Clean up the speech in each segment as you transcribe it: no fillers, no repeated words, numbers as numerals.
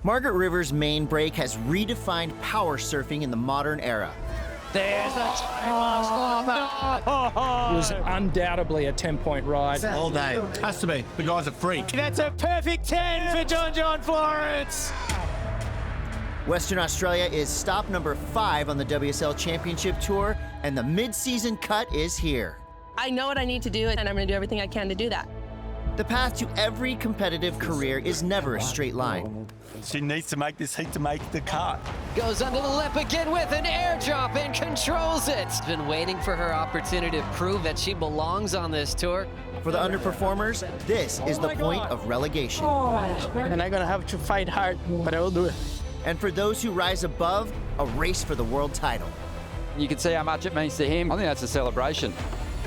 Margaret River's main break has redefined power surfing in the modern era. There's the It was undoubtedly a 10-point ride. All day. Has to be. The guy's a freak. That's a perfect 10 for John Florence. Western Australia is stop number 5 on the WSL Championship Tour, and the mid-season cut is here. I know what I need to do, and I'm going to do everything I can to do that. The path to every competitive career is never a straight line. She needs to make this heat to make the cut. Goes under the lip again with an air drop and controls it. Been waiting for her opportunity to prove that she belongs on this tour. For the underperformers, this is the point of relegation. And I'm going to have to fight hard, but I will do it. And for those who rise above, a race for the world title. You can see how much it means to him. I think that's a celebration.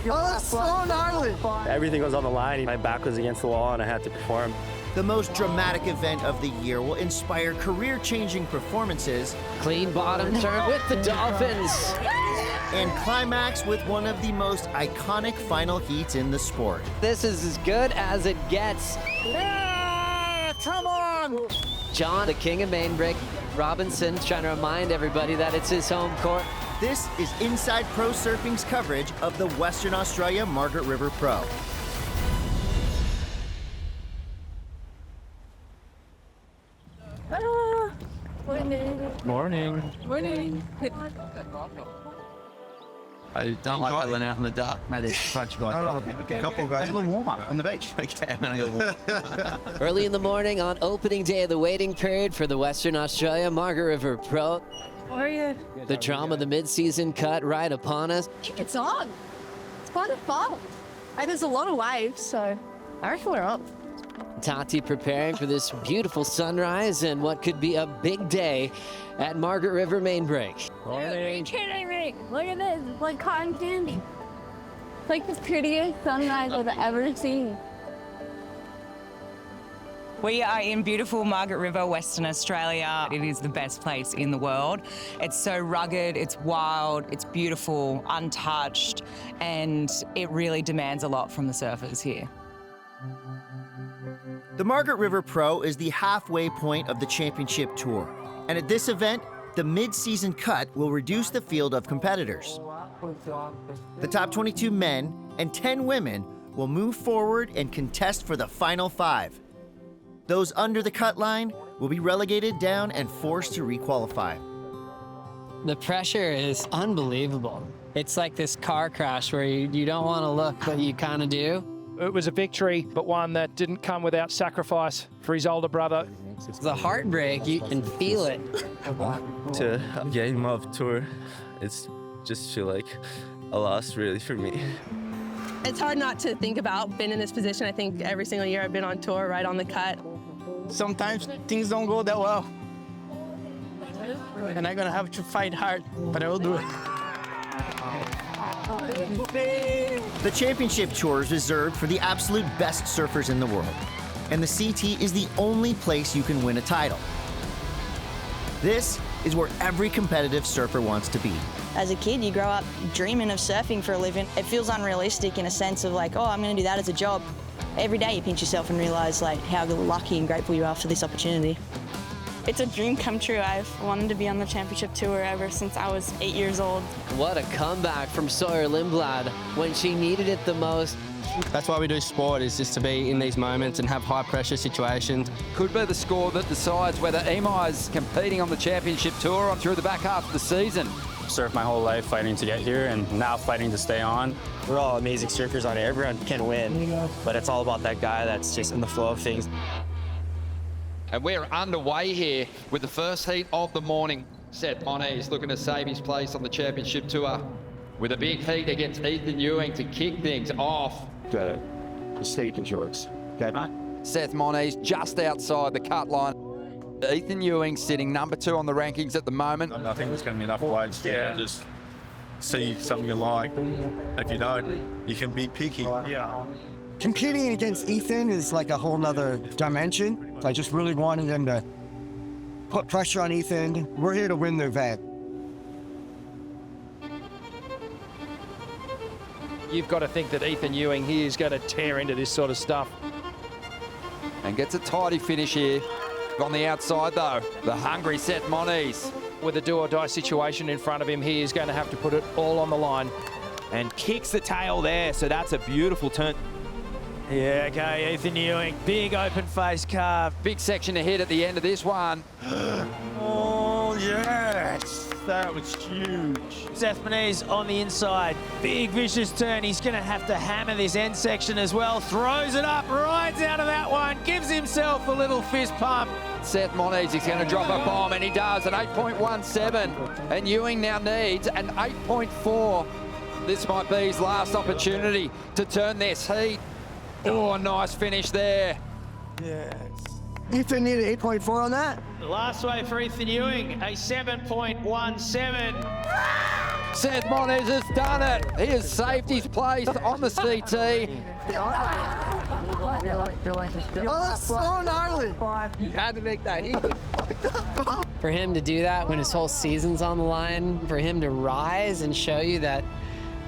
Oh, that's so gnarly. Everything was on the line. My back was against the wall and I had to perform. The most dramatic event of the year will inspire career-changing performances. Clean bottom turn with the Dolphins. And climax with one of the most iconic final heats in the sport. This is as good as it gets. Yeah, come on. John, the king of main break. Robinson trying to remind everybody that it's his home court. This is Inside Pro Surfing's coverage of the Western Australia Margaret River Pro. Morning. I don't like going out in the dark. Mate, it's such guys. A couple of guys. A little warm up on the beach. Early in the morning on opening day of the waiting period for the Western Australia Margaret River Pro. How are you? The drama of the mid-season cut right upon us. It's on. It's quite a fun. There's a lot of waves, so I reckon we're up. Tati preparing for this beautiful sunrise and what could be a big day at Margaret River main break. Are you kidding me? Look at this. It's like cotton candy. It's like the prettiest sunrise I've ever seen. We are in beautiful Margaret River, Western Australia. It is the best place in the world. It's so rugged, it's wild, it's beautiful, untouched, and it really demands a lot from the surfers here. The Margaret River Pro is the halfway point of the championship tour. And at this event, the mid-season cut will reduce the field of competitors. The top 22 men and 10 women will move forward and contest for the final 5. Those under the cut line will be relegated down and forced to requalify. The pressure is unbelievable. It's like this car crash where you don't want to look, but you kind of do. It was a victory, but one that didn't come without sacrifice for his older brother. The heartbreak, you can feel it. To a game of tour, it's just feel like a loss really for me. It's hard not to think about being in this position. I think every single year I've been on tour, right on the cut. Sometimes things don't go that well. And I'm going to have to fight hard, but I will do it. The championship tour is reserved for the absolute best surfers in the world, and the CT is the only place you can win a title. This is where every competitive surfer wants to be. As a kid, you grow up dreaming of surfing for a living. It feels unrealistic in a sense of like, oh, I'm going to do that as a job. Every day you pinch yourself and realize like how lucky and grateful you are for this opportunity. It's a dream come true. I've wanted to be on the championship tour ever since I was 8 years old. What a comeback from Sawyer Lindblad when she needed it the most. That's why we do sport, is just to be in these moments and have high pressure situations. Could be the score that decides whether EMI is competing on the championship tour or through the back half of the season. Surfed my whole life fighting to get here and now fighting to stay on. We're all amazing surfers on it. Everyone can win, but it's all about that guy that's just in the flow of things. And we're underway here with the first heat of the morning. Seth Moniz looking to save his place on the championship tour with a big heat against Ethan Ewing to kick things off. The stage is yours. Okay, mate? Seth Moniz just outside the cut line. Ethan Ewing sitting number 2 on the rankings at the moment. I think there's going to be enough waves to just see something you like. If you don't, you can be picky. Yeah. Competing against Ethan is like a whole nother dimension. I just really wanted them to put pressure on Ethan. We're here to win the event. You've got to think that Ethan Ewing here is going to tear into this sort of stuff. And gets a tidy finish here. On the outside, though, the hungry Seth Moniz. With a do-or-die situation in front of him, he is going to have to put it all on the line. And kicks the tail there, so that's a beautiful turn. Yeah, okay, Ethan Ewing, big open face carve. Big section ahead at the end of this one. Oh, yes, that was huge. Seth Moniz on the inside, big vicious turn. He's going to have to hammer this end section as well. Throws it up, rides out of that one, gives himself a little fist pump. Seth Moniz is going to drop a bomb, and he does, an 8.17. And Ewing now needs an 8.4. This might be his last opportunity to turn this heat. Oh, nice finish there. Yes. Ethan needed 8.4 on that. The last way for Ethan Ewing, a 7.17. Seth Moniz has done it. He has saved his place on the CT. Oh, that's so gnarly. You had to make that heat. For him to do that when his whole season's on the line, for him to rise and show you that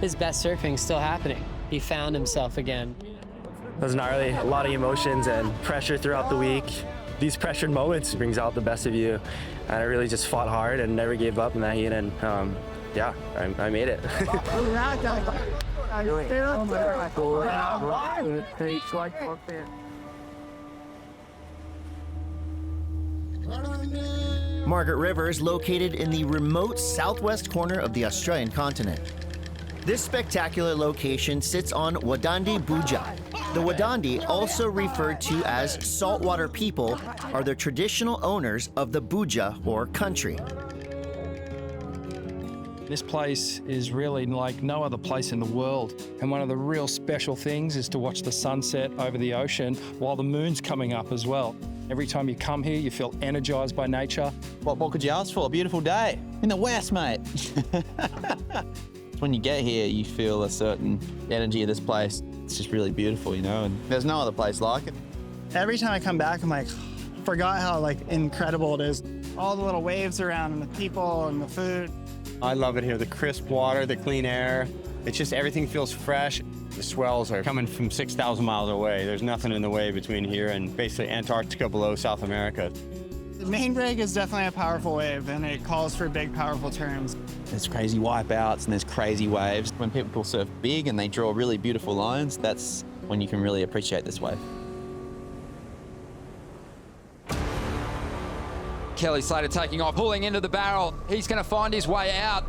his best surfing's still happening. He found himself again. It was gnarly, a lot of emotions and pressure throughout the week. These pressured moments brings out the best of you. And I really just fought hard and never gave up in that heat, and yeah, I made it. Margaret River is located in the remote southwest corner of the Australian continent. This spectacular location sits on Wadandi Buja. The Wadandi, also referred to as saltwater people, are the traditional owners of the Buja, or country. This place is really like no other place in the world. And one of the real special things is to watch the sunset over the ocean while the moon's coming up as well. Every time you come here, you feel energized by nature. What could you ask for? A beautiful day in the west, mate. When you get here, you feel a certain energy of this place. It's just really beautiful, you know, and there's no other place like it. Every time I come back, I'm like, forgot how incredible it is. All the little waves around and the people and the food. I love it here. The crisp water, the clean air. It's just everything feels fresh. The swells are coming from 6,000 miles away. There's nothing in the way between here and basically Antarctica below South America. The main break is definitely a powerful wave, and it calls for big, powerful turns. There's crazy wipeouts and there's crazy waves. When people surf big and they draw really beautiful lines, that's when you can really appreciate this wave. Kelly Slater taking off, pulling into the barrel. He's going to find his way out.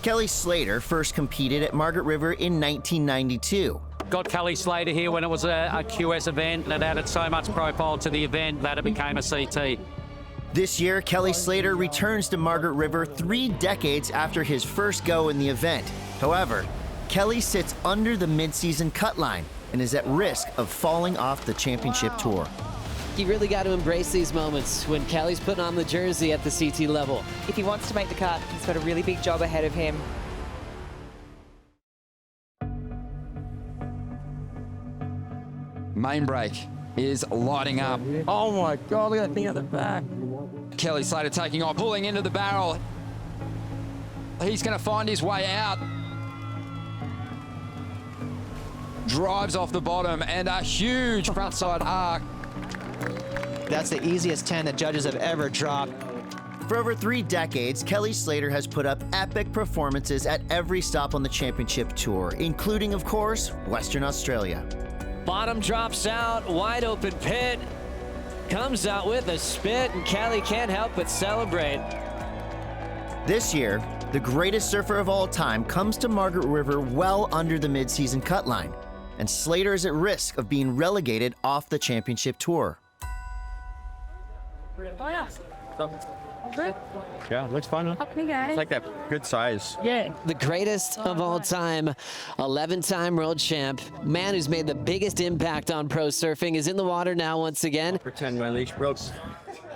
Kelly Slater first competed at Margaret River in 1992. Got Kelly Slater here when it was a QS event, and it added so much profile to the event that it became a CT. This year, Kelly Slater returns to Margaret River 3 decades after his first go in the event. However, Kelly sits under the mid-season cut line and is at risk of falling off the championship tour. You really got to embrace these moments when Kelly's putting on the jersey at the CT level. If he wants to make the cut, he's got a really big job ahead of him. Main break is lighting up. Oh my God, look at that thing at the back. Kelly Slater taking off, pulling into the barrel. He's going to find his way out. Drives off the bottom and a huge frontside arc. That's the easiest 10 that judges have ever dropped. For over 3 decades, Kelly Slater has put up epic performances at every stop on the championship tour, including, of course, Western Australia. Bottom drops out, wide open pit. Comes out with a spit, and Kelly can't help but celebrate. This year, the greatest surfer of all time comes to Margaret River well under the mid-season cut line, and Slater is at risk of being relegated off the championship tour. Yeah, looks fun, huh? It's like that good size. Yeah. The greatest of all time, 11-time world champ, man who's made the biggest impact on pro surfing, is in the water now once again. Pretend my leash broke.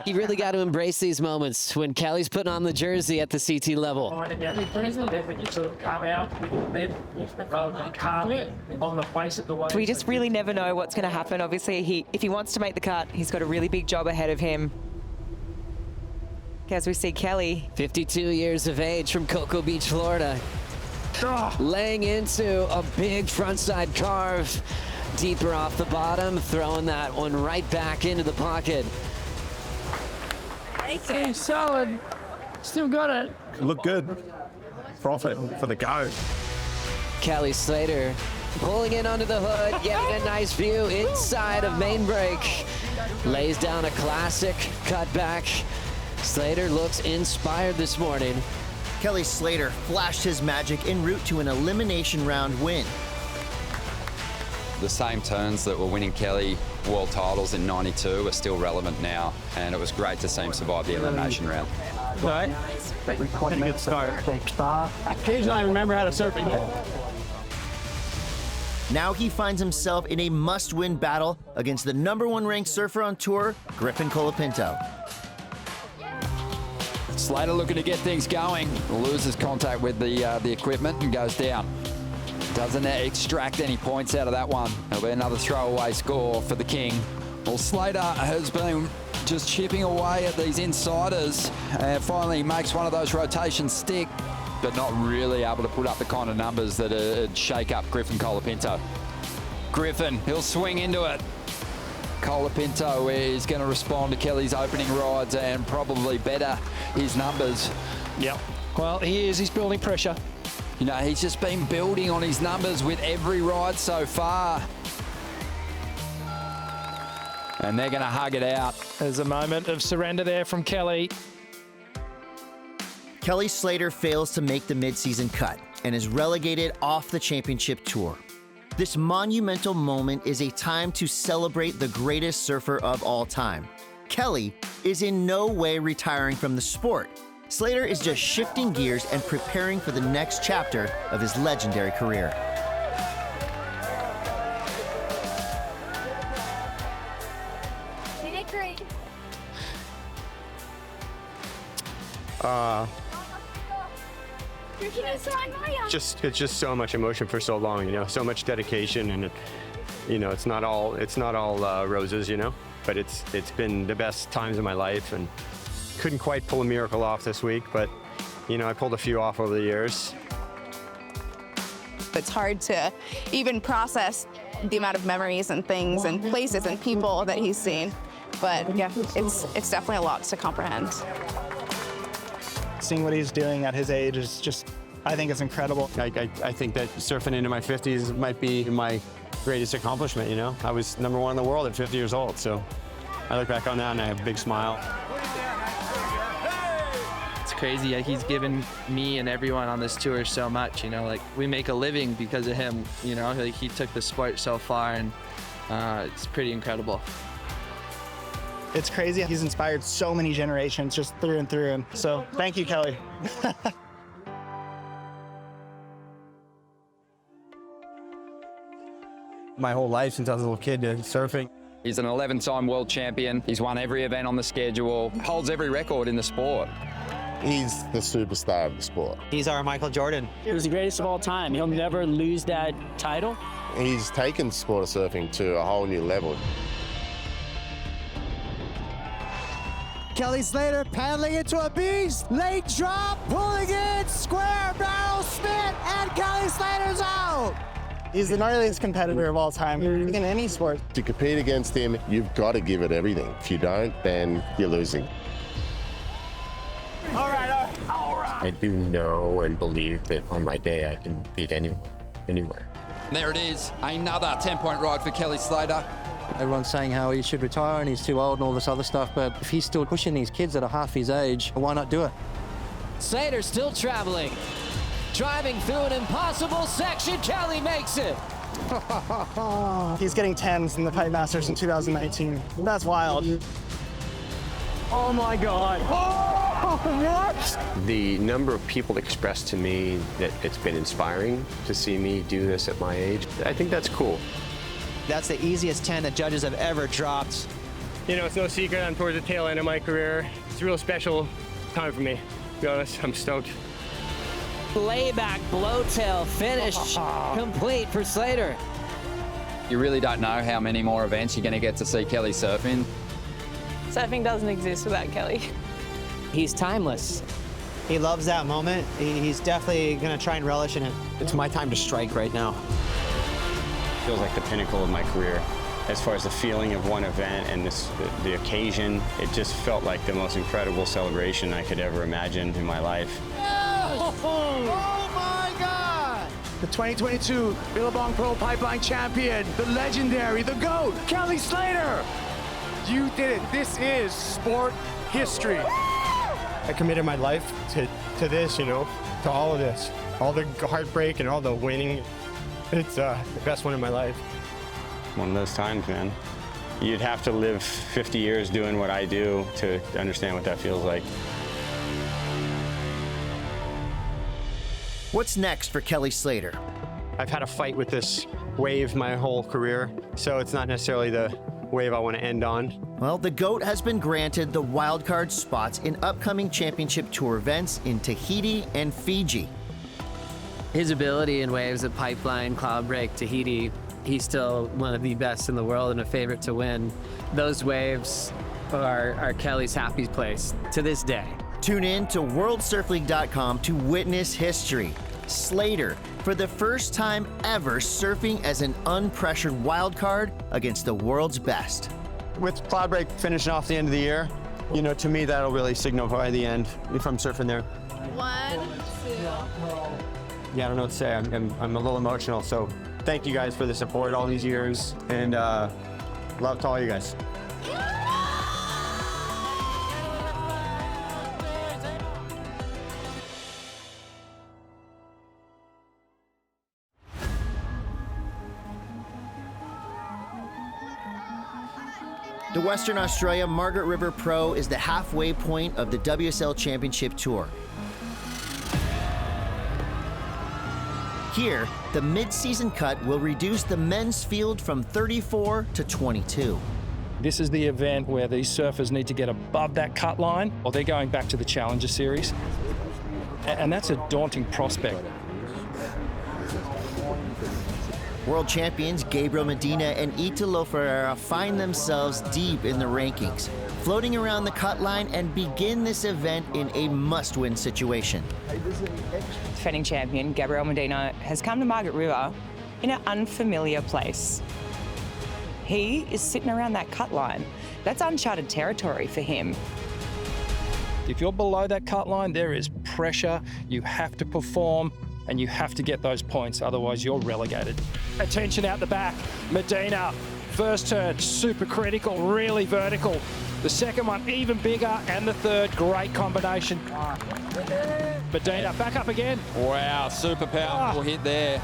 You really got to embrace these moments when Kelly's putting on the jersey at the CT level. We just really never know what's going to happen. Obviously, if he wants to make the cut, he's got a really big job ahead of him. As we see Kelly. 52 years of age from Cocoa Beach, Florida. Laying into a big frontside carve. Deeper off the bottom, throwing that one right back into the pocket. Okay, solid. Still got it. Look good. Profit for the go. Kelly Slater pulling in under the hood, getting a nice view inside of main brake. Lays down a classic cutback. Slater looks inspired this morning. Kelly Slater flashed his magic en route to an elimination round win. The same turns that were winning Kelly world titles in '92 are still relevant now, and it was great to see him survive the elimination round. Right. Good start. Occasionally I remember how to surf again. Now he finds himself in a must-win battle against the #1 ranked surfer on tour, Griffin Colapinto. Slater looking to get things going. Loses contact with the equipment and goes down. Doesn't extract any points out of that one. It'll be another throwaway score for the King. Well, Slater has been just chipping away at these insiders and finally makes one of those rotations stick, but not really able to put up the kind of numbers that'd shake up Griffin Colapinto. Griffin, he'll swing into it. Colapinto is going to respond to Kelly's opening rides and probably better his numbers. Yep. Well, he is. He's building pressure. You know, he's just been building on his numbers with every ride so far. And they're going to hug it out. There's a moment of surrender there from Kelly. Kelly Slater fails to make the mid-season cut and is relegated off the championship tour. This monumental moment is a time to celebrate the greatest surfer of all time. Kelly is in no way retiring from the sport. Slater is just shifting gears and preparing for the next chapter of his legendary career. You did great. It's just so much emotion for so long, you know, so much dedication, and it's not all roses, you know, but it's been the best times of my life, and couldn't quite pull a miracle off this week, but you know, I pulled a few off over the years. It's hard to even process the amount of memories and things and places and people that he's seen, but yeah, it's definitely a lot to comprehend. Seeing what he's doing at his age is just, I think it's incredible. I think that surfing into my 50s might be my greatest accomplishment, you know? I was #1 in the world at 50 years old, so I look back on that and I have a big smile. It's crazy. He's given me and everyone on this tour so much, you know, like we make a living because of him, you know, like he took the sport so far, and it's pretty incredible. It's crazy. He's inspired so many generations just through and through. And so thank you, Kelly. My whole life since I was a little kid, surfing. He's an 11-time world champion. He's won every event on the schedule, holds every record in the sport. He's the superstar of the sport. He's our Michael Jordan. He was the greatest of all time. He'll never lose that title. He's taken sport of surfing to a whole new level. Kelly Slater paddling into a beast, late drop, pulling in, square barrel spin, and Kelly Slater's out. He's the gnarliest competitor of all time in any sport. To compete against him, you've got to give it everything. If you don't, then you're losing. All right. I do know and believe that on my day I can beat anyone, anywhere. There it is, another 10-point ride for Kelly Slater. Everyone's saying how he should retire and he's too old and all this other stuff, but if he's still pushing these kids that are half his age, why not do it? Slater still traveling. Driving through an impossible section, Kelly makes it. He's getting 10s in the Pipe Masters in 2019. That's wild. Oh my God. Oh, what? The number of people expressed to me that it's been inspiring to see me do this at my age, I think that's cool. That's the easiest 10 that judges have ever dropped. You know, it's no secret I'm towards the tail end of my career. It's a real special time for me. To be honest, I'm stoked. Layback blowtail finish complete for Slater. You really don't know how many more events you're going to get to see Kelly surf in. Surfing doesn't exist without Kelly. He's timeless. He loves that moment. He's definitely going to try and relish in it. It's my time to strike right now. Feels like the pinnacle of my career. as far as the feeling of one event and the occasion, it just felt like the most incredible celebration I could ever imagine in my life. Oh my God! The 2022 Billabong Pro Pipeline champion, the legendary, the GOAT, Kelly Slater. You did it. This is sport history. I committed my life to this, you know, to all of this. All the heartbreak and all the winning. It's the best one in my life. One of those times, man. You'd have to live 50 years doing what I do to understand what that feels like. What's next for Kelly Slater? I've had a fight with this wave my whole career, so it's not necessarily the wave I want to end on. Well, the GOAT has been granted the wildcard spots in upcoming championship tour events in Tahiti and Fiji. His ability in waves at Pipeline, Cloudbreak, Tahiti, he's still one of the best in the world and a favorite to win. Those waves are Kelly's happy place to this day. Tune in to WorldSurfLeague.com to witness history. Slater, for the first time ever, surfing as an unpressured wildcard against the world's best. With Cloudbreak finishing off the end of the year, you know, to me that'll really signify the end if I'm surfing there. 1, 2. Yeah, I don't know what to say. I'm a little emotional, so thank you guys for the support all these years, and love to all you guys. The Western Australia Margaret River Pro is the halfway point of the WSL Championship Tour. Here, the mid-season cut will reduce the men's field from 34 to 22. This is the event where these surfers need to get above that cut line or they're going back to the Challenger Series. And that's a daunting prospect. World champions Gabriel Medina and Italo Ferreira find themselves deep in the rankings, floating around the cut line and begin this event in a must-win situation. Defending champion Gabriel Medina has come to Margaret River in an unfamiliar place. He is sitting around that cut line. That's uncharted territory for him. If you're below that cut line, there is pressure. You have to perform and you have to get those points, otherwise you're relegated. Attention out the back. Medina, first turn, super critical, really vertical. The second one, even bigger, and the third, great combination. Medina, back up again. Wow, super powerful hit there.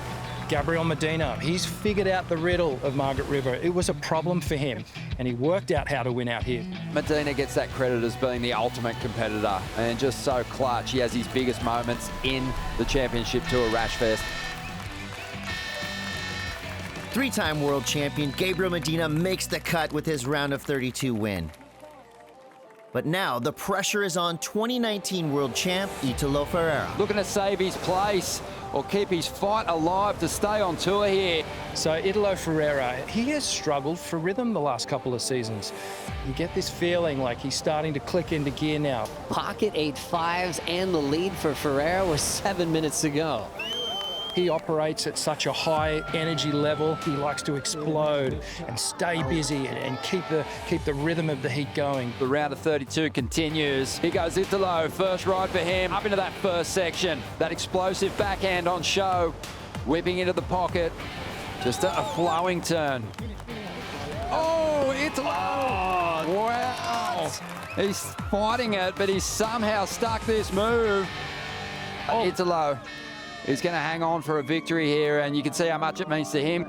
Gabriel Medina, he's figured out the riddle of Margaret River. It was a problem for him, and he worked out how to win out here. Medina gets that credit as being the ultimate competitor and just so clutch. He has his biggest moments in the Championship Tour Rashfest. Three-time world champion Gabriel Medina makes the cut with his round of 32 win. But now the pressure is on 2019 world champ Italo Ferreira. Looking to save his place or keep his fight alive to stay on tour here. So Italo Ferreira, he has struggled for rhythm the last couple of seasons. You get this feeling like he's starting to click into gear now. Pocket 8.5s and the lead for Ferreira was 7 minutes to go. He operates at such a high energy level. He likes to explode and stay busy and keep the rhythm of the heat going. The round of 32 continues. Here goes Italo, first ride for him. Up into that first section. That explosive backhand on show. Whipping into the pocket. Just a flowing turn. Oh, Italo! Wow! He's fighting it, but he's somehow stuck this move. Italo is going to hang on for a victory here, and you can see how much it means to him.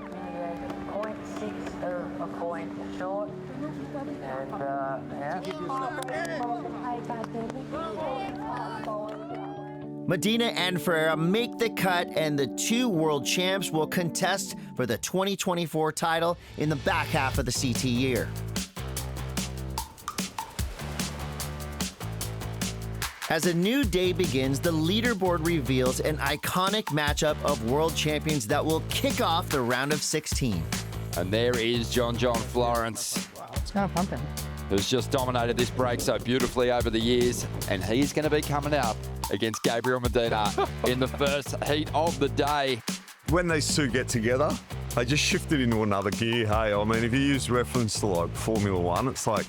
0.6 a point short. Medina and Ferreira make the cut, and the two world champs will contest for the 2024 title in the back half of the CT year. As a new day begins, the leaderboard reveals an iconic matchup of world champions that will kick off the round of 16. And there is John Florence. It's kind of pumping. Who's just dominated this break so beautifully over the years, and he's going to be coming up against Gabriel Medina in the first heat of the day. When these two get together, they just shifted into another gear, hey? I mean, if you use reference to like Formula One, it's like,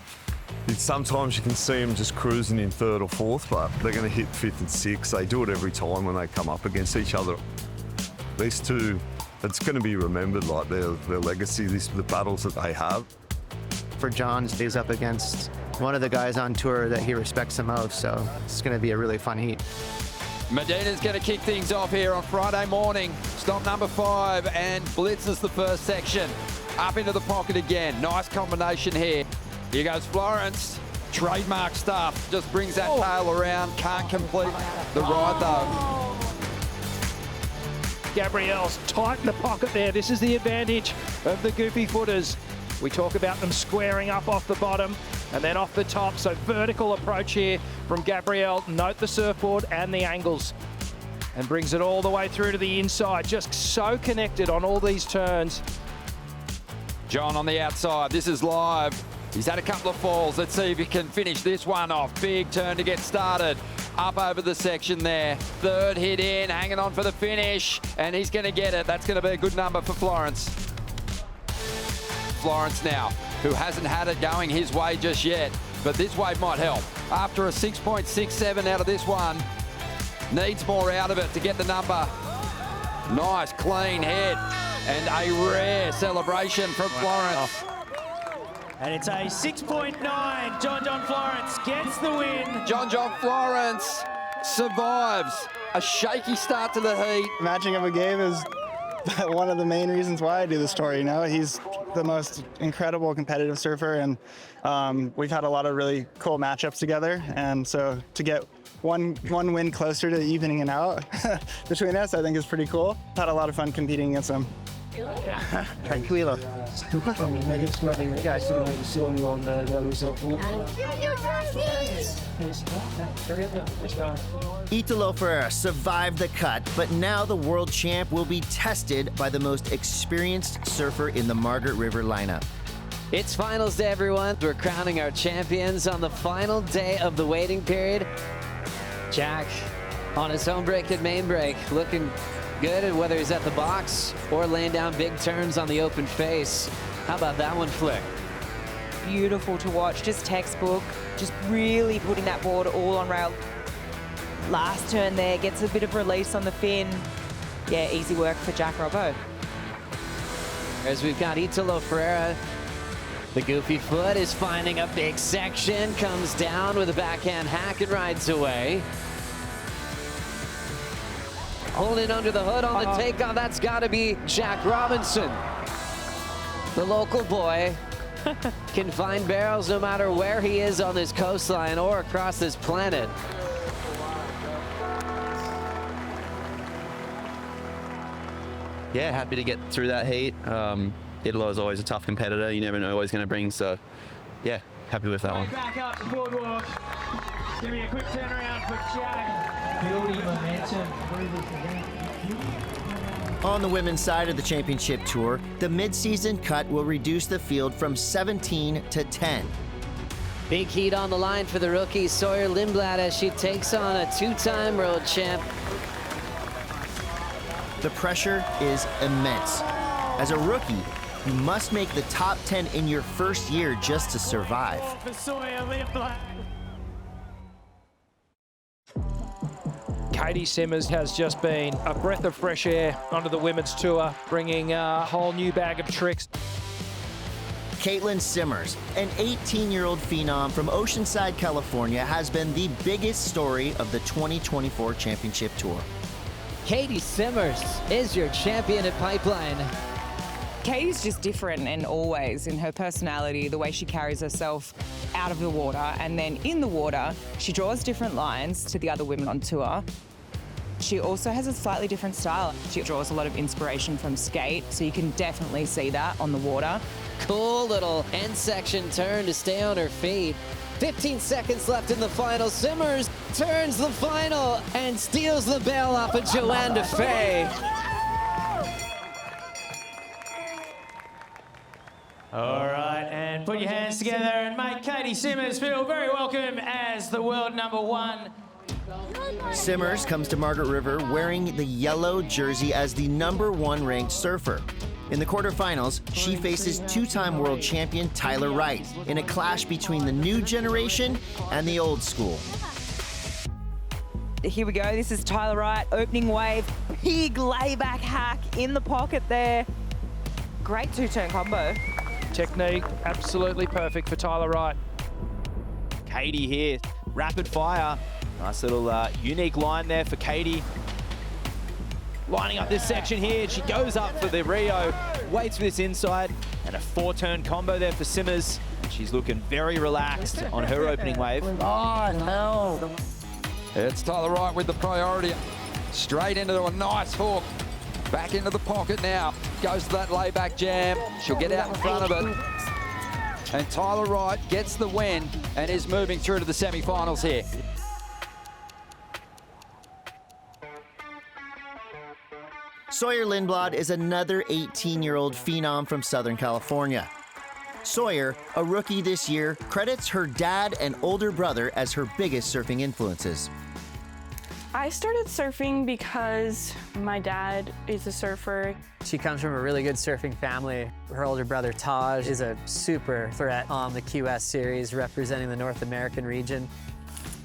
sometimes you can see them just cruising in third or fourth, but they're going to hit fifth and sixth. They do it every time when they come up against each other. These two, it's going to be remembered, like their legacy, the battles that they have. For John, he's up against one of the guys on tour that he respects the most, so it's going to be a really fun heat. Medina's going to kick things off here on Friday morning. Stop number 5 and blitzes the first section. Up into the pocket again. Nice combination here. Here goes Florence. Trademark stuff. Just brings that tail around. Can't complete the ride though. Gabrielle's tight in the pocket there. This is the advantage of the goofy footers. We talk about them squaring up off the bottom and then off the top. So vertical approach here from Gabrielle. Note the surfboard and the angles. And brings it all the way through to the inside. Just so connected on all these turns. John on the outside. This is live. He's had a couple of falls. Let's see if he can finish this one off. Big turn to get started. Up over the section there. Third hit in, hanging on for the finish. And he's going to get it. That's going to be a good number for Florence. Florence now, who hasn't had it going his way just yet, but this wave might help. After a 6.67 out of this one, needs more out of it to get the number. Nice, clean hit, and a rare celebration from Florence. And it's a 6.9. John Florence gets the win. John Florence survives a shaky start to the heat. Matching him a game is one of the main reasons why I do the story. You know, he's the most incredible competitive surfer, and we've had a lot of really cool matchups together. And so to get one win closer to evening it out between us, I think is pretty cool. Had a lot of fun competing against him. Tranquilo. Italo Ferreira survived the cut, but now the world champ will be tested by the most experienced surfer in the Margaret River lineup. It's finals day, everyone. We're crowning our champions on the final day of the waiting period. Jack on his home break and main break, looking good, and whether he's at the box or laying down big turns on the open face. How about that one, Flick? Beautiful to watch, just textbook, just really putting that board all on rail. Last turn there, gets a bit of release on the fin. Yeah, easy work for Jack Robbo. As we've got Italo Ferreira, the goofy foot is finding a big section, comes down with a backhand hack and rides away. Holding under the hood on the takeoff, that's got to be Jack Robinson. The local boy can find barrels no matter where he is on this coastline or across this planet. Yeah, happy to get through that heat. Italo is always a tough competitor. You never know what he's going to bring, so yeah, happy with that one. Back up the boardwalk. Give me a quick turnaround for Jack. Building momentum. On the women's side of the championship tour, the mid-season cut will reduce the field from 17 to 10. Big heat on the line for the rookie Sawyer Lindblad as she takes on a two-time world champ. The pressure is immense. As a rookie, you must make the top 10 in your first year just to survive. For Sawyer Lindblad. Katie Simmers has just been a breath of fresh air onto the women's tour, bringing a whole new bag of tricks. Caitlin Simmers, an 18-year-old phenom from Oceanside, California, has been the biggest story of the 2024 Championship Tour. Katie Simmers is your champion at Pipeline. Katie's just different and always in her personality, the way she carries herself out of the water, and then in the water, she draws different lines to the other women on tour. She also has a slightly different style. She draws a lot of inspiration from skate, so you can definitely see that on the water. Cool little end section turn to stay on her feet. 15 seconds left in the final. Simmers turns the final and steals the bail off of Joanne DeFay. All right, and put your hands together and make Katie Simmers feel very welcome as the world #1. Simmers comes to Margaret River wearing the yellow jersey as the #1 ranked surfer. In the quarterfinals, she faces two-time world champion Tyler Wright in a clash between the new generation and the old school. Here we go, this is Tyler Wright, opening wave, big layback hack in the pocket there. Great two-turn combo. Technique, absolutely perfect for Tyler Wright. Katie here, rapid fire. Nice little unique line there for Katie. Lining up this section here, she goes up for the Rio, waits for this inside, and a 4-turn combo there for Simmers. She's looking very relaxed on her opening wave. Oh, no. It's Tyler Wright with the priority. Straight into a nice hook. Back into the pocket now. Goes to that layback jam. She'll get out in front of it. And Tyler Wright gets the win and is moving through to the semi-finals here. Sawyer Lindblad is another 18-year-old phenom from Southern California. Sawyer, a rookie this year, credits her dad and older brother as her biggest surfing influences. I started surfing because my dad is a surfer. She comes from a really good surfing family. Her older brother, Taj, is a super threat on the QS series, representing the North American region.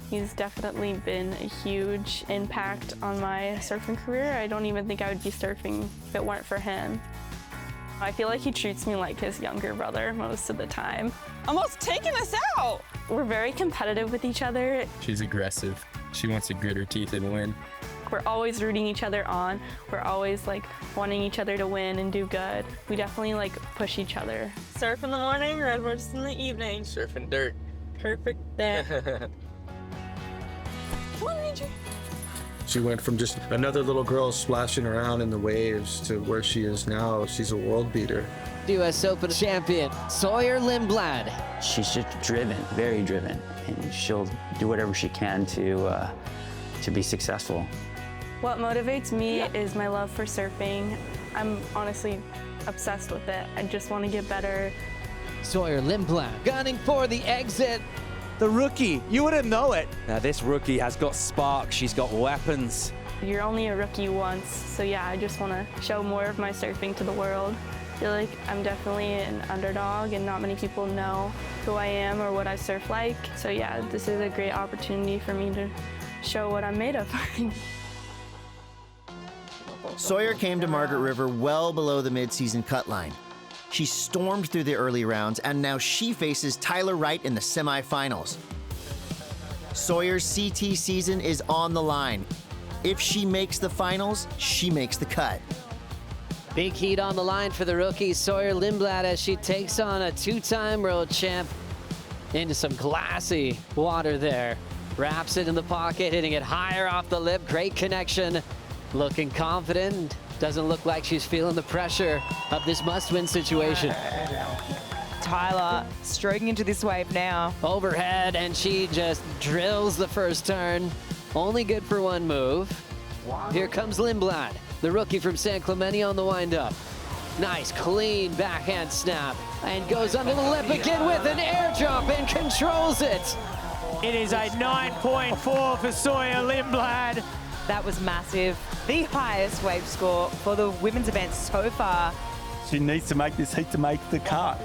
He's definitely been a huge impact on my surfing career. I don't even think I would be surfing if it weren't for him. I feel like he treats me like his younger brother most of the time. Almost taking us out! We're very competitive with each other. She's aggressive. She wants to grit her teeth and win. We're always rooting each other on. We're always like wanting each other to win and do good. We definitely like push each other. Surf in the morning, redwoods in the evening. Surfing dirt. Perfect there. Come on, Ranger. She went from just another little girl splashing around in the waves to where she is now. She's a world beater. US Open champion, Sawyer Lindblad. She's just driven, very driven, and she'll do whatever she can to be successful. What motivates me is my love for surfing. I'm honestly obsessed with it. I just want to get better. Sawyer Lindblad gunning for the exit. The rookie, you wouldn't know it. Now this rookie has got spark, she's got weapons. You're only a rookie once, so yeah, I just want to show more of my surfing to the world. I feel like I'm definitely an underdog and not many people know who I am or what I surf like. So yeah, this is a great opportunity for me to show what I'm made of. Sawyer came to Margaret River well below the mid-season cut line. She stormed through the early rounds, and now she faces Tyler Wright in the semifinals. Sawyer's CT season is on the line. If she makes the finals, she makes the cut. Big heat on the line for the rookie Sawyer Lindblad as she takes on a two-time world champ into some glassy water there. Wraps it in the pocket, hitting it higher off the lip. Great connection. Looking confident. Doesn't look like she's feeling the pressure of this must-win situation. Tyler stroking into this wave now. Overhead, and she just drills the first turn. Only good for one move. Here comes Lindblad, the rookie from San Clemente on the wind-up. Nice, clean backhand snap, and goes under the lip again with an air drop and controls it. It is a 9.4 for Sawyer Lindblad. That was massive. The highest wave score for the women's event so far. She needs to make this heat to make the cut.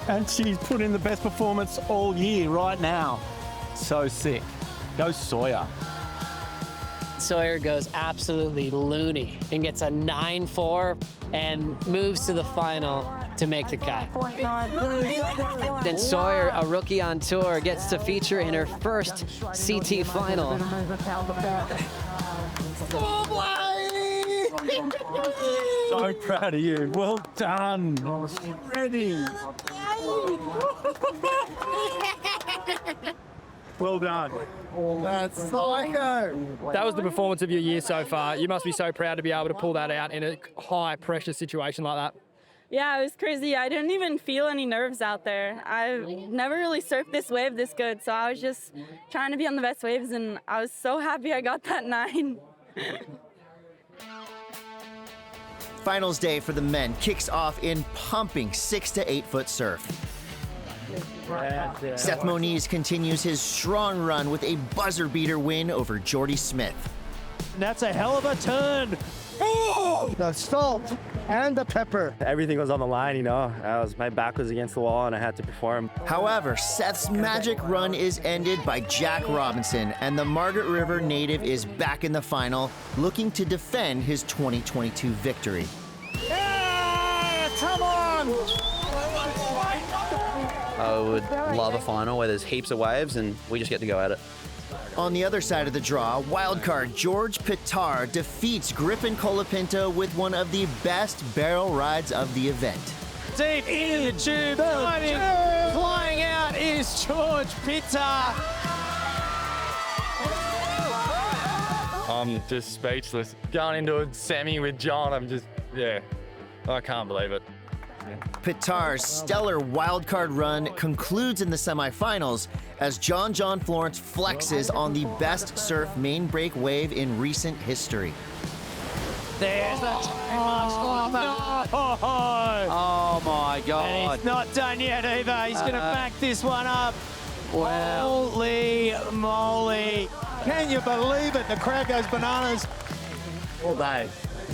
And she's put in the best performance all year right now. So sick. Go Sawyer. Sawyer goes absolutely loony and gets a 9-4 and moves to the final to make the cut. Then Sawyer, a rookie on tour, gets to feature in her first CT final. So proud of you. Well done. Ready. Well done. That's psycho. That was the performance of your year so far. You must be so proud to be able to pull that out in a high pressure situation like that. Yeah, it was crazy. I didn't even feel any nerves out there. I've never really surfed this wave this good, so I was just trying to be on the best waves, and I was so happy I got that 9. Finals day for the men kicks off in pumping 6 to 8 foot surf. Seth Moniz continues his strong run with a buzzer beater win over Jordy Smith. And that's a hell of a turn. The salt and the pepper. Everything was on the line, you know. My back was against the wall and I had to perform. However, Seth's magic run is ended by Jack Robinson, and the Margaret River native is back in the final, looking to defend his 2022 victory. Yeah, come on! I would love a final where there's heaps of waves and we just get to go at it. On the other side of the draw, wildcard George Pitar defeats Griffin Colapinto with one of the best barrel rides of the event. Deep into the tube, flying out is George Pitar. I'm just speechless. Going into a semi with John, I can't believe it. Pitar's stellar wildcard run concludes in the semifinals as John Florence flexes on the best surf main break wave in recent history. There's the oh my God. And he's not done yet either. He's going to back this one up. Wow. Holy moly. Can you believe it? The crowd goes bananas. All day.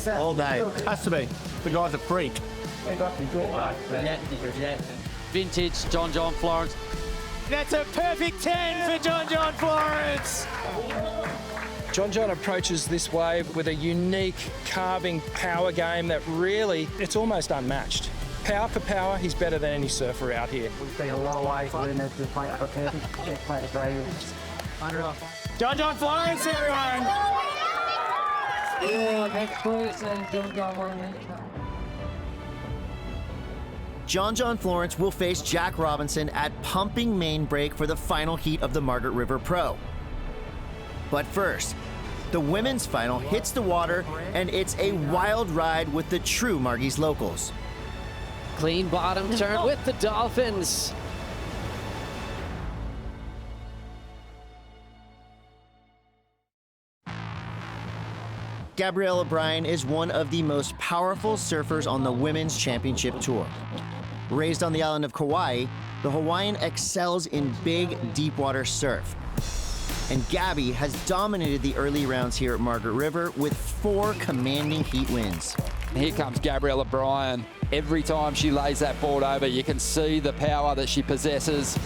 All day. Has to be. The guy's a freak. Vintage John Florence. That's a perfect 10 for John Florence. John approaches this wave with a unique carving power game that really, it's almost unmatched. Power for power, he's better than any surfer out here. John Florence, everyone. John Florence will face Jack Robinson at pumping main break for the final heat of the Margaret River Pro. But first, the women's final hits the water, and it's a wild ride with the true Margie's locals. Clean bottom turn with the Dolphins. Gabrielle O'Brien is one of the most powerful surfers on the Women's Championship Tour. Raised on the island of Kauai, the Hawaiian excels in big, deep water surf. And Gabby has dominated the early rounds here at Margaret River with 4 commanding heat wins. Here comes Gabrielle O'Brien. Every time she lays that board over, you can see the power that she possesses.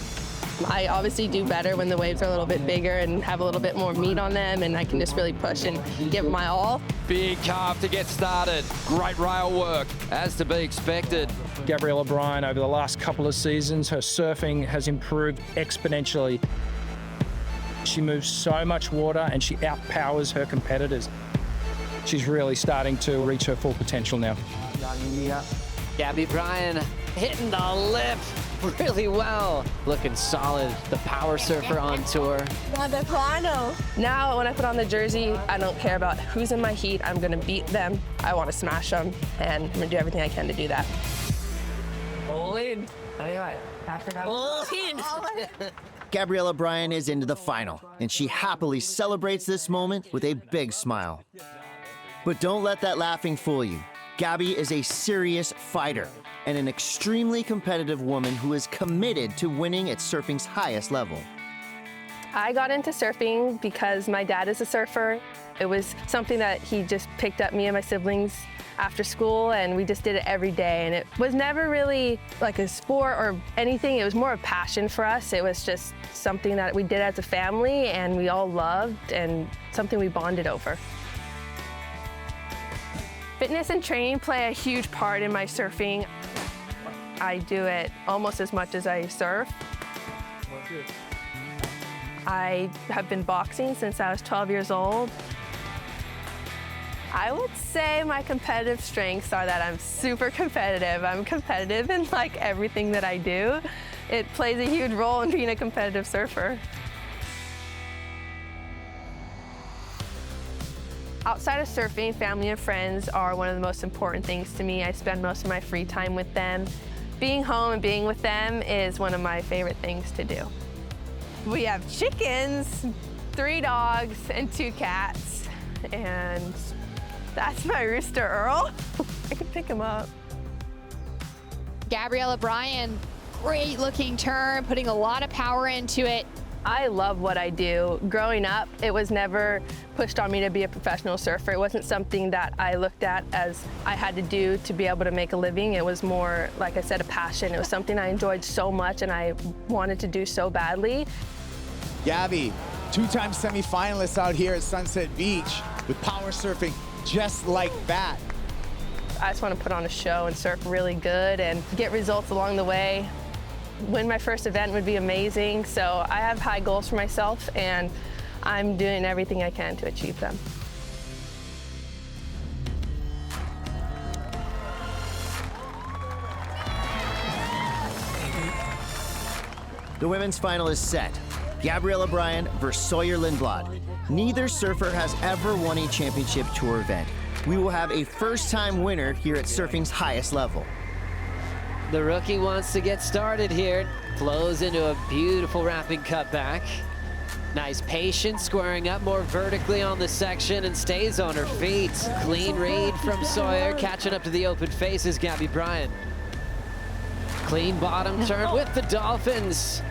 I obviously do better when the waves are a little bit bigger and have a little bit more meat on them, and I can just really push and give my all. Big carve to get started. Great rail work, as to be expected. Gabrielle O'Brien, over the last couple of seasons, her surfing has improved exponentially. She moves so much water and she outpowers her competitors. She's really starting to reach her full potential now. Gabby Bryan hitting the lip really well. Looking solid, the power surfer on tour. Now, when I put on the jersey, I don't care about who's in my heat. I'm gonna beat them. I wanna smash them, and I'm gonna do everything I can to do that. All in. All in. Gabrielle O'Brien is into the final, and she happily celebrates this moment with a big smile. But don't let that laughing fool you. Gabby is a serious fighter and an extremely competitive woman who is committed to winning at surfing's highest level. I got into surfing because my dad is a surfer. It was something that he just picked up me and my siblings after school, and we just did it every day. And it was never really like a sport or anything. It was more a passion for us. It was just something that we did as a family and we all loved, and something we bonded over. Fitness and training play a huge part in my surfing. I do it almost as much as I surf. I have been boxing since I was 12 years old. I would say my competitive strengths are that I'm super competitive. I'm competitive in like everything that I do. It plays a huge role in being a competitive surfer. Outside of surfing, family and friends are one of the most important things to me. I spend most of my free time with them. Being home and being with them is one of my favorite things to do. We have chickens, 3 dogs, and 2 cats. And that's my rooster, Earl. I can pick him up. Gabrielle O'Brien, great looking turn, putting a lot of power into it. I love what I do. Growing up, it was never pushed on me to be a professional surfer. It wasn't something that I looked at as I had to do to be able to make a living. It was more, like I said, a passion. It was something I enjoyed so much and I wanted to do so badly. Gabby, two-time semifinalist out here at Sunset Beach with power surfing just like that. I just want to put on a show and surf really good and get results along the way. Win my first event would be amazing, so I have high goals for myself and I'm doing everything I can to achieve them. The women's final is set. Gabrielle O'Brien versus Sawyer Lindblad. Neither surfer has ever won a championship tour event. We will have a first-time winner here at surfing's highest level. The rookie wants to get started here. Flows into a beautiful wrapping cutback. Nice patience, squaring up more vertically on the section and stays on her feet. Clean read from Sawyer, catching up to the open face is Gabby Bryan. Clean bottom turn with the Dolphins.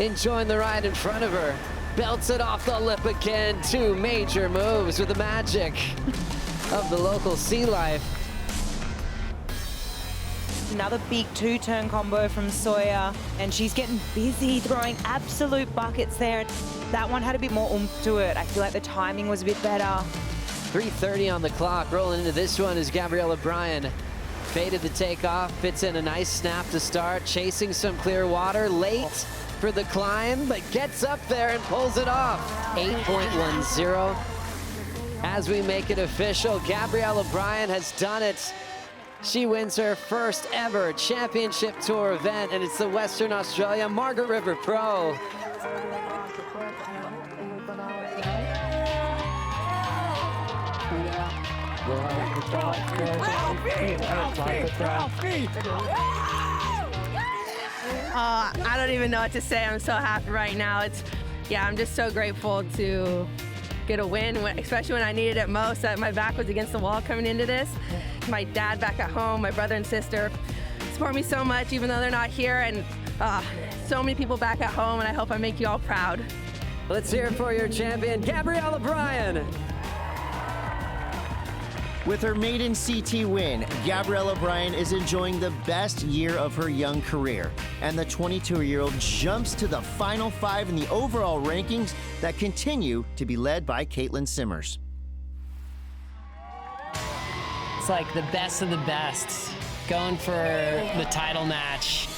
Enjoying the ride in front of her. Belts it off the lip again. Two major moves with the magic of the local sea life. Another big two-turn combo from Sawyer, and she's getting busy, throwing absolute buckets there. That one had a bit more oomph to it. I feel like the timing was a bit better. 3:30 on the clock. Rolling into this one is Gabrielle O'Brien. Faded the takeoff, fits in a nice snap to start, chasing some clear water, late for the climb, but gets up there and pulls it off. 8.10. As we make it official, Gabrielle O'Brien has done it. She wins her first ever championship tour event, and it's the Western Australia Margaret River Pro. I don't even know what to say. I'm so happy right now. I'm just so grateful to get a win, especially when I needed it most. My back was against the wall coming into this. My dad back at home, my brother and sister support me so much, even though they're not here, and so many people back at home, and I hope I make you all proud. Let's hear it for your champion, Gabrielle O'Brien. With her maiden CT win, Gabrielle O'Brien is enjoying the best year of her young career, and the 22-year-old jumps to the final 5 in the overall rankings that continue to be led by Caitlin Simmers. It's like the best of the best, going for the title match.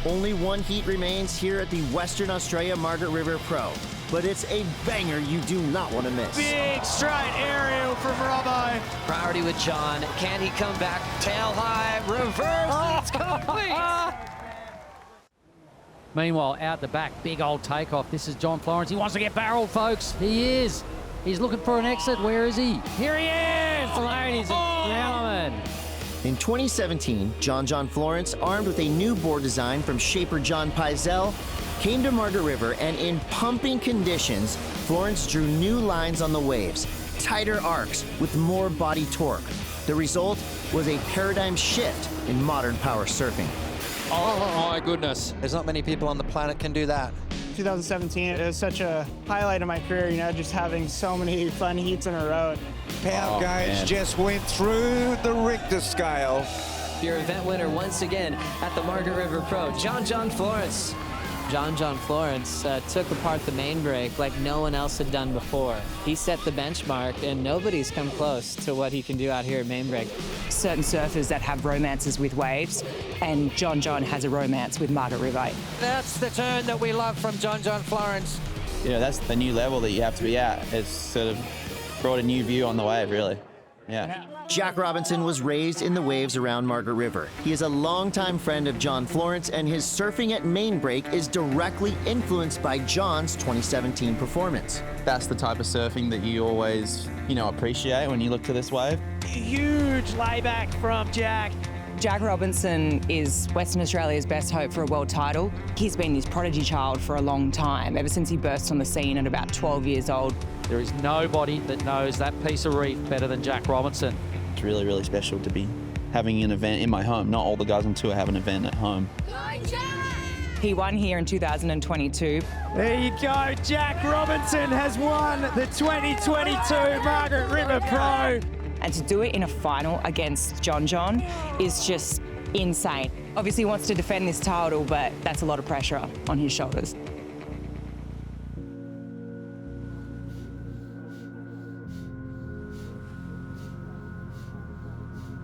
Only one heat remains here at the Western Australia Margaret River Pro, but it's a banger you do not want to miss. Big straight aerial from Robbo. Priority with John. Can he come back? Tail high, reverse, it's complete. Meanwhile, out the back, big old takeoff. This is John Florence. He wants to get barreled, folks. He is. He's looking for an exit. Where is he? Here he is, ladies and gentlemen. In 2017, John Florence, armed with a new board design from shaper John Pizell, came to Margaret River, and in pumping conditions, Florence drew new lines on the waves, tighter arcs with more body torque. The result was a paradigm shift in modern power surfing. Oh my goodness. There's not many people on the planet can do that. 2017, it was such a highlight of my career, just having so many fun heats in a row. Power gauge just went through the Richter scale. Your event winner once again at the Margaret River Pro, John Florence. John Florence took apart the main break like no one else had done before. He set the benchmark, and nobody's come close to what he can do out here at main break. Certain surfers that have romances with waves, and John has a romance with Margaret River. That's the turn that we love from John Florence. That's the new level that you have to be at. It's sort of brought a new view on the wave, really. Yeah. Jack Robinson was raised in the waves around Margaret River. He is a longtime friend of John Florence, and his surfing at main break is directly influenced by John's 2017 performance. That's the type of surfing that you always, appreciate when you look to this wave. Huge layback from Jack. Jack Robinson is Western Australia's best hope for a world title. He's been his prodigy child for a long time, ever since he burst on the scene at about 12 years old. There is nobody that knows that piece of reef better than Jack Robinson. It's really, really special to be having an event in my home. Not all the guys on tour have an event at home. He won here in 2022. There you go. Jack Robinson has won the 2022 Margaret River Pro. And to do it in a final against John is just insane. Obviously he wants to defend this title, but that's a lot of pressure on his shoulders.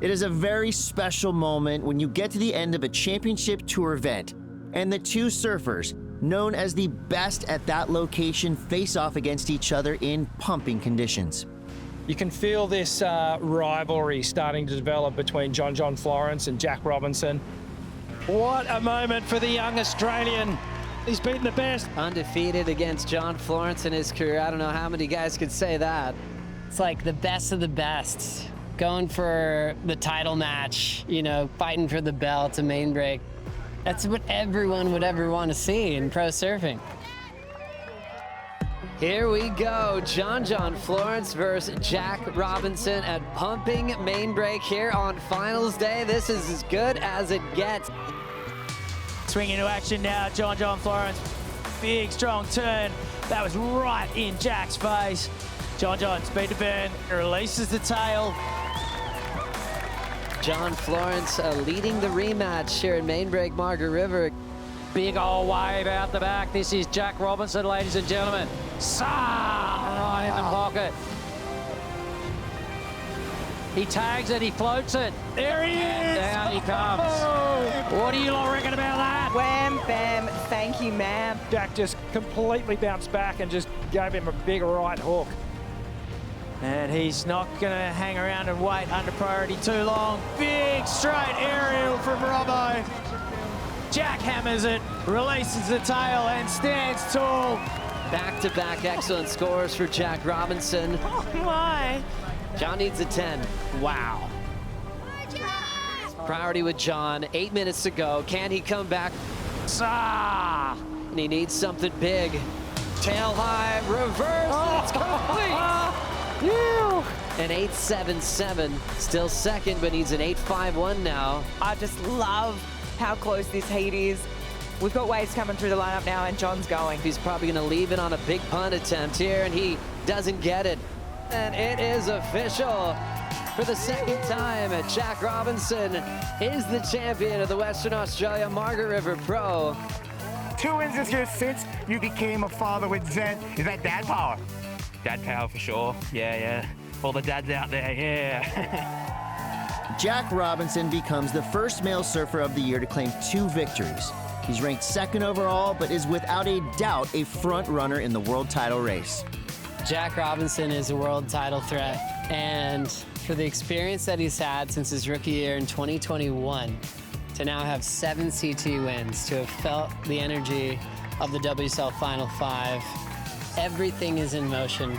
It is a very special moment when you get to the end of a championship tour event and the two surfers, known as the best at that location, face off against each other in pumping conditions. You can feel this rivalry starting to develop between John Florence and Jack Robinson. What a moment for the young Australian. He's beaten the best. Undefeated against John Florence in his career. I don't know how many guys could say that. It's like the best of the best. Going for the title match, you know, fighting for the belt, a main break. That's what everyone would ever want to see in pro surfing. Here we go, John Florence versus Jack Robinson at pumping main break here on finals day. This is as good as it gets. Swing into action now, John Florence. Big, strong turn. That was right in Jack's face. John, speed to burn, releases the tail. John Florence leading the rematch here at main break Margaret River. Big old wave out the back. This is Jack Robinson, ladies and gentlemen. Right in the pocket. He tags it, he floats it. There he is! Down he comes. Oh. What do you all reckon about that? Wham, bam, thank you, ma'am. Jack just completely bounced back and just gave him a big right hook. And he's not going to hang around and wait under priority too long. Big straight aerial from Robbo. Jack hammers it, releases the tail and stands tall. Back-to-back excellent scores for Jack Robinson. Oh my. John needs a 10. Wow. Priority with John, 8 minutes to go. Can he come back? And he needs something big. Tail high, reverse, it's complete. An 8.77, still second, but needs an 8.51 now. I just love how close this heat is. We've got waves coming through the lineup now, and John's going. He's probably going to leave it on a big punt attempt here, and he doesn't get it. And it is official. For the second time, Jack Robinson is the champion of the Western Australia Margaret River Pro. 2 wins this year since you became a father with Zen. Is that dad power? Dad power for sure. Yeah. All the dads out there, yeah. Jack Robinson becomes the first male surfer of the year to claim 2 victories. He's ranked 2nd overall, but is without a doubt a front runner in the world title race. Jack Robinson is a world title threat, and for the experience that he's had since his rookie year in 2021, to now have 7 CT wins, to have felt the energy of the WSL Final 5, everything is in motion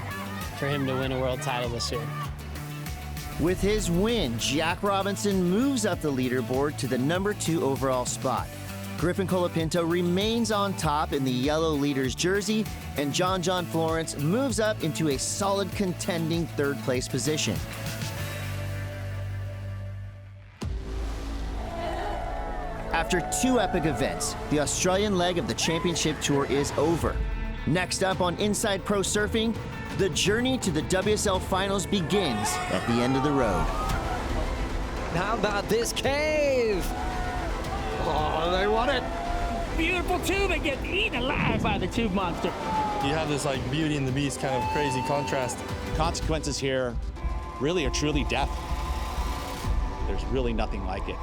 for him to win a world title this year. With his win, Jack Robinson moves up the leaderboard to the number 2 overall spot. Griffin Colapinto remains on top in the yellow leader's jersey, and John Florence moves up into a solid contending 3rd place position. After 2 epic events, the Australian leg of the championship tour is over. Next up on Inside Pro Surfing, the journey to the WSL Finals begins at the end of the road. How about this cave? Oh, they won it. Beautiful tube and get eaten alive by the tube monster. You have this like Beauty and the Beast kind of crazy contrast. Consequences here really are truly death. There's really nothing like it.